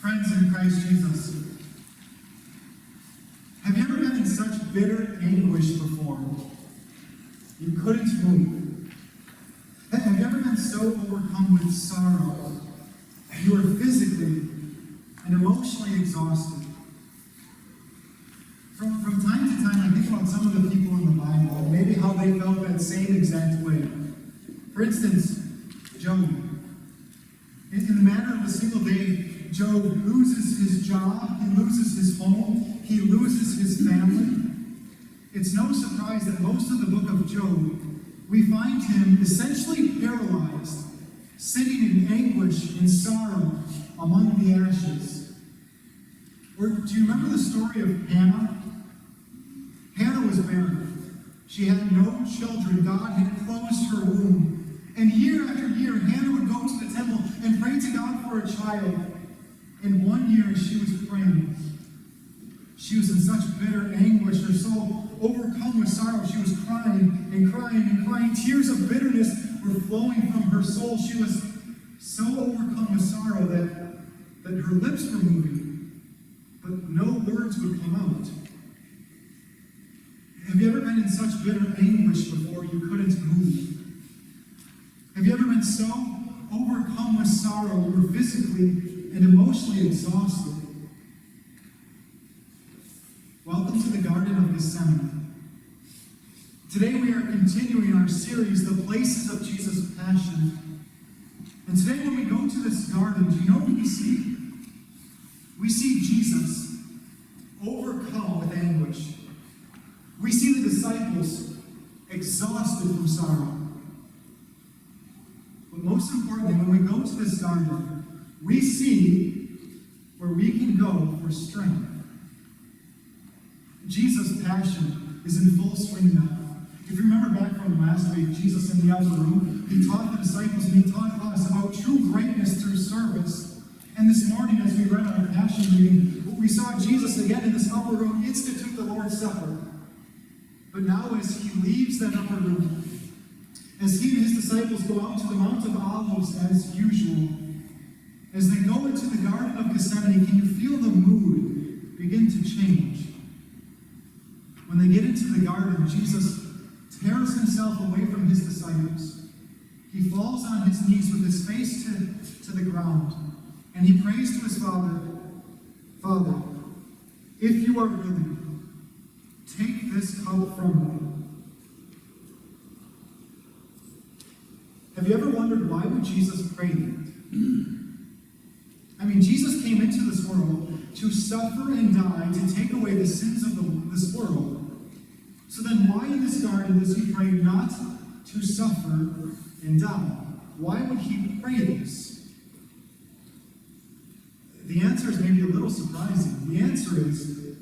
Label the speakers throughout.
Speaker 1: Friends in Christ Jesus, have you ever been in such bitter anguish before you couldn't move? Have you ever been so overcome with sorrow you are physically and emotionally exhausted? From time to time, I think about some of the people in the Bible, and maybe how they felt that same exact way. For instance, Job. In the matter of a single day, Job loses his job, he loses his home, he loses his family. It's no surprise that most of the book of Job, we find him essentially paralyzed, sitting in anguish and sorrow among the ashes. Or do you remember the story of Hannah? Hannah was barren. She had no children. God had closed her womb. And year after year, Hannah would go to the temple and pray to God for a child. And one year, she was praying. She was in such bitter anguish, her soul overcome with sorrow. She was crying and crying and crying. Tears of bitterness were flowing from her soul. She was so overcome with sorrow that her lips were moving, but no words would come out. Have you ever been in such bitter anguish before you couldn't move? Have you ever been so overcome with sorrow you were physically and emotionally exhausted? Welcome to the Garden of Gethsemane. Today we are continuing our series, The Places of Jesus' Passion. And today when we go to this garden, do you know what we see? We see Jesus overcome with anguish. We see the disciples exhausted from sorrow. But most importantly, when we go to this garden, we see where we can go for strength. Jesus' passion is in full swing now. If you remember back from last week, Jesus in the upper room, he taught the disciples and he taught us about true greatness through service. And this morning, as we read our passion reading, we saw Jesus again in this upper room institute the Lord's Supper. But now as he leaves that upper room, as he and his disciples go out to the Mount of Olives as usual, as they go into the Garden of Gethsemane, can you feel the mood begin to change? When they get into the garden, Jesus tears himself away from his disciples. He falls on his knees with his face to the ground, and he prays to his Father, Father, if you are willing, take this cup from me. Have you ever wondered why would Jesus pray that? I mean, Jesus came into this world to suffer and die to take away the sins of this world. So then why in this garden does he pray not to suffer and die? Why would he pray this? The answer is maybe a little surprising. The answer is,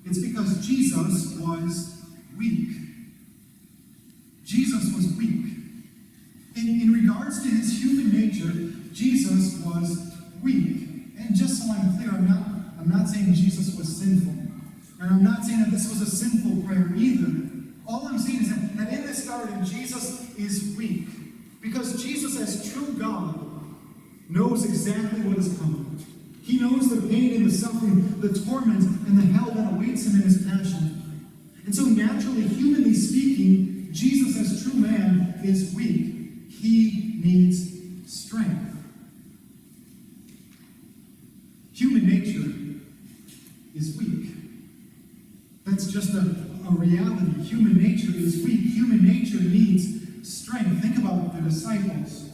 Speaker 1: it's because Jesus was weak. Jesus was weak. In regards to his human nature, Jesus was weak. And just so I'm clear, I'm not saying Jesus was sinful. And I'm not saying that this was a sinful prayer either. All I'm saying is that in this garden, Jesus is weak. Because Jesus, as true God, knows exactly what is coming. He knows the pain and the suffering, the torment, and the hell that awaits him in his passion. And so naturally, humanly speaking, Jesus, as true man, is weak. He needs strength. Human nature is weak. That's just a reality. Human nature is weak. Human nature needs strength. Think about the disciples.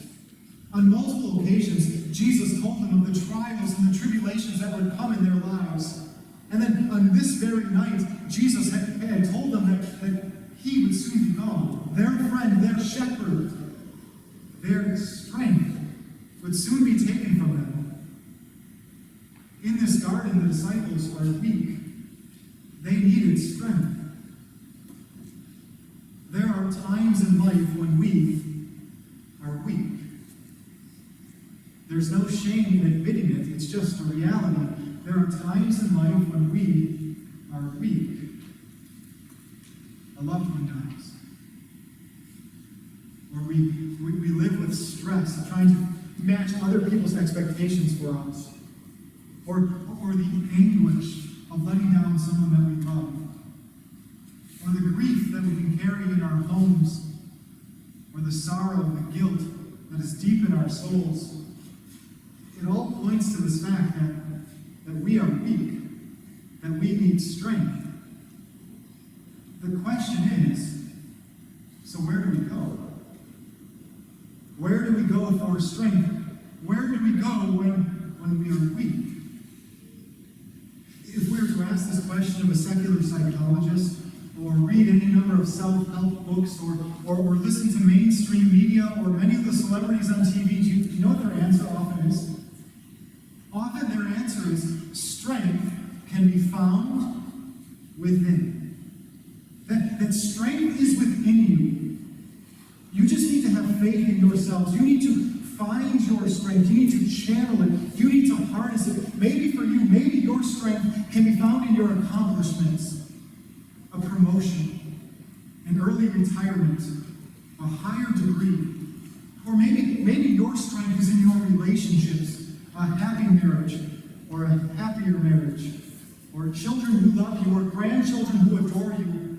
Speaker 1: On multiple occasions, Jesus told them of the trials and the tribulations that would come in their lives. And then on this very night, Jesus had told them that he would soon be gone. Their friend, their shepherd, their strength would soon be taken from them. In this garden, the disciples are weak. They needed strength. There are times in life when we are weak. There's no shame in admitting it. It's just a reality. There are times in life when we are weak. A loved one dies. Or we live with stress, trying to match other people's expectations for us. or the anguish of letting down someone that we love, or the grief that we can carry in our homes, or the sorrow, the guilt that is deep in our souls. It all points to this fact that we are weak, that we need strength. The question is, so where do we go? Where do we go for strength? Where do we go when we are weak? If we were to ask this question of a secular psychologist, or read any number of self-help books, or listen to mainstream media, or many of the celebrities on TV, do you know what their answer often is? Often their answer is, strength can be found within. That strength is within you. You just need to have faith in yourselves. You need to find your strength. You need to channel it. You need to harness it. Maybe for you, maybe your strength can be found in your accomplishments. A promotion, an early retirement, a higher degree. Or maybe your strength is in your relationships, a happy marriage, or a happier marriage, or children who love you, or grandchildren who adore you.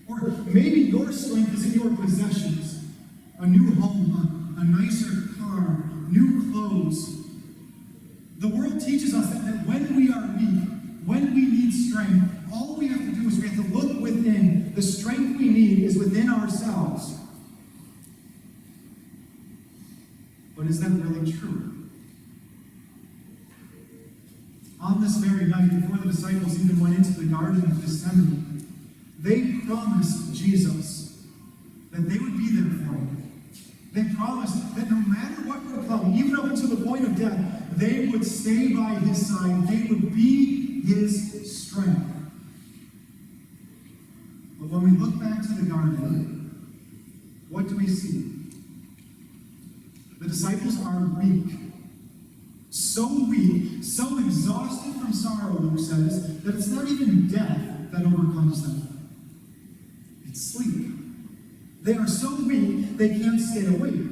Speaker 1: Or maybe your strength is in your possessions, a new home, a nicer car, new clothes. The world teaches us that when we are weak, when we need strength, all we have to do is we have to look within. The strength we need is within ourselves. But is that really true? On this very night, before the disciples even went into the Garden of Gethsemane, they promised Jesus that they would be there for him. They promised that no matter what would come, even up until the point of death, they would stay by his side. They would be his strength. But when we look back to the garden, what do we see? The disciples are weak. So weak, so exhausted from sorrow, Luke says, that it's not even death that overcomes them. It's sleep. They are so weak, they can't stay awake.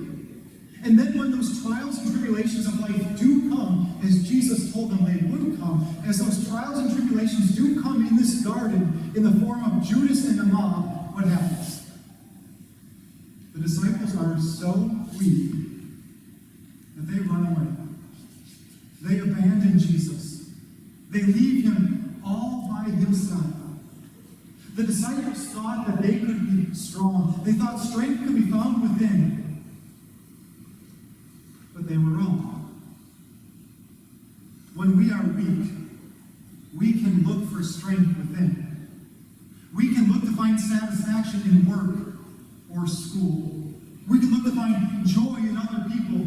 Speaker 1: And then when those trials and tribulations of life do come, as Jesus told them they would come, as those trials and tribulations do come in this garden, in the form of Judas and the mob, what happens? The disciples are so weak that they run away. They abandon Jesus. They leave him all by himself. The disciples thought that they could be strong. They thought strength could be found within. But they were wrong. When we are weak, we can look for strength within. We can look to find satisfaction in work or school. We can look to find joy in other people.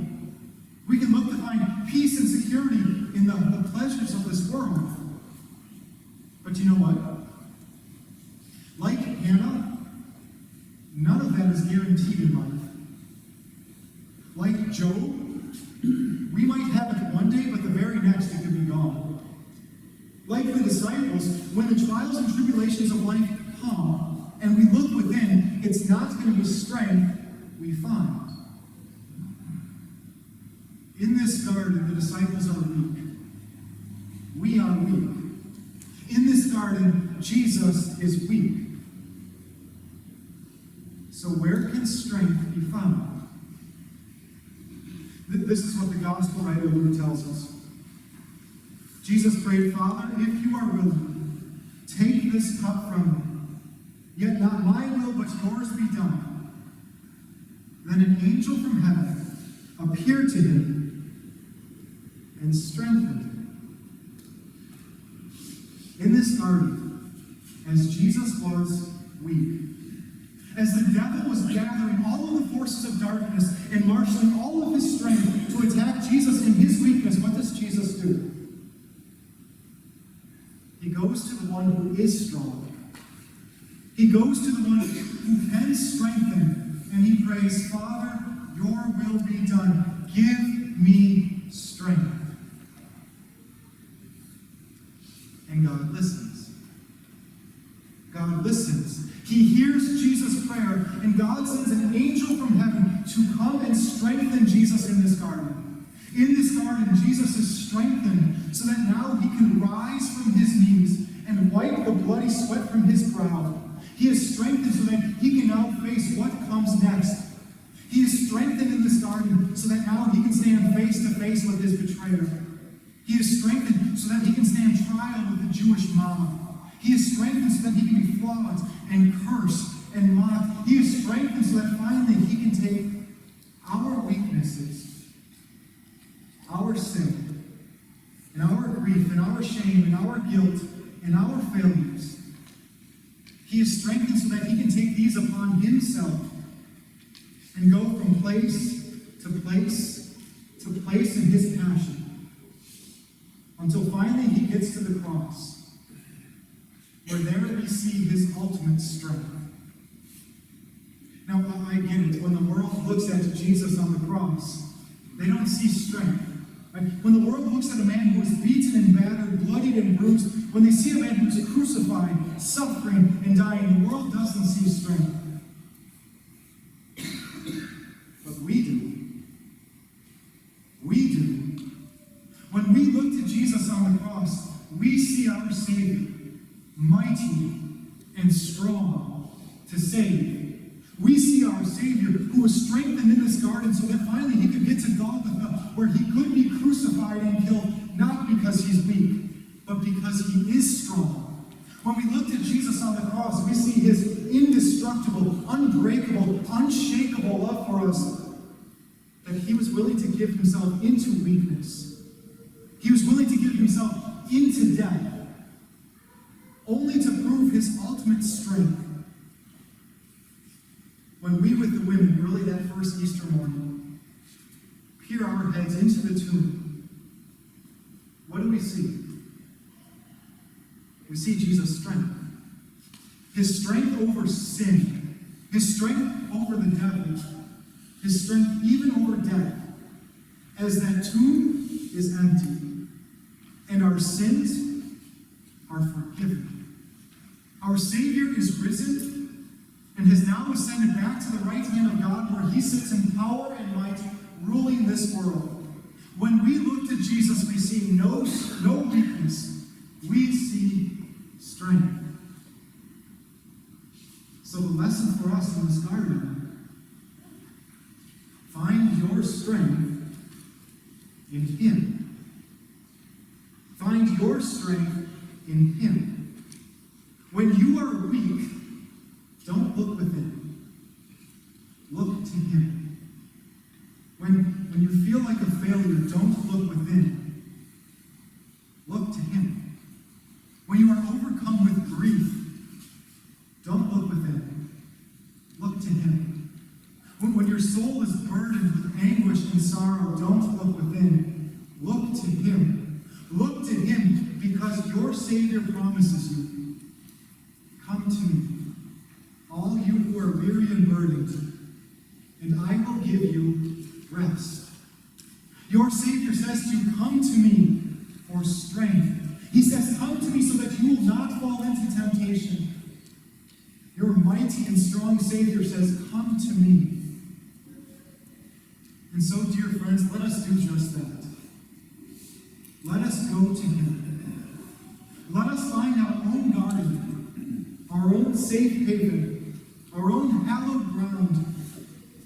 Speaker 1: We can look to find peace and security in the pleasures of this world. But you know what? Like Hannah, none of that is guaranteed in life. Like Job, we might have it one day, but the very next it could be gone. Like the disciples, when the trials and tribulations of life come, and we look within, it's not going to be strength we find. In this garden, the disciples are weak. We are weak. In this garden, Jesus is weak. So where can strength be found? This is what the gospel writer Luke tells us. Jesus prayed, Father, if you are willing, take this cup from me. Yet not my will, but yours be done. Then an angel from heaven appeared to him and strengthened him. In this garden, as Jesus was weak, as the devil was gathering all of the forces of darkness and marshaling all of his strength to attack Jesus in his weakness, what does Jesus do? He goes to the one who is strong. He goes to the one who can strengthen, and he prays, Father, your will be done. Give me strength. And God listens. God listens. He hears Jesus' prayer, and God sends an angel from heaven to come and strengthen Jesus in this garden. In this garden, Jesus is strengthened so that now he can rise from his knees and wipe the bloody sweat from his brow. He is strengthened so that he can now face what comes next. He is strengthened in this garden so that now he can stand face to face with his betrayer. He is strengthened so that he can stand trial with the Jewish mob. He is strengthened so that he can be flogged and cursed and mocked. He is strengthened so that finally he can take our weaknesses, our sin, and our grief, and our shame, and our guilt, and our failures. He is strengthened so that he can take these upon himself and go from place to place to place in his passion, until finally he gets to the cross, where there we see his ultimate strength. Now, I get it. When the world looks at Jesus on the cross, they don't see strength. Right? When the world looks at a man who is beaten and battered, bloodied and bruised, when they see a man who is crucified, suffering and dying, the world doesn't see strength. But we do. We do. When we look to Jesus on the cross, we see our Savior, mighty and strong to save. We see our Savior who was strengthened in this garden so that finally he could get to Golgotha, where he could be crucified and killed, not because he's weak, but because he is strong. When we looked at Jesus on the cross, we see his indestructible, unbreakable, unshakable love for us, that he was willing to give himself into weakness. He was willing to give himself into death, only to prove his ultimate strength. When we, with the women, early that first Easter morning, peer our heads into the tomb, what do we see? We see Jesus' strength. His strength over sin. His strength over the devil. His strength even over death. As that tomb is empty, and our sins are forgiven. Our Savior is risen, and has now ascended back to the right hand of God, where he sits in power and might, ruling this world. When we look to Jesus, we see no weakness. We see strength. So the lesson for us in this garden: find your strength in him. Find your strength in him. When you are weak, don't look within. Look to him. When you feel like a failure, don't look within. Look to him. When you are overcome with grief, don't look within. Look to him. When your soul is burdened with anguish and sorrow, don't look within. Look to him. Look to him, because your Savior promises you, come to me, all you who are weary and burdened, and I will give you rest. Your Savior says to you, come to me for strength. He says, come to me so that you will not fall into temptation. Your mighty and strong Savior says, come to me. And so, dear friends, let us do just that. Let us go to him. Let us find our own garden, our own safe haven, our own hallowed ground,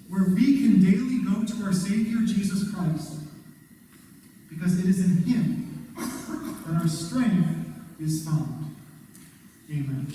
Speaker 1: where we can daily go to our Savior, Jesus Christ, because it is in him that our strength is found. Amen.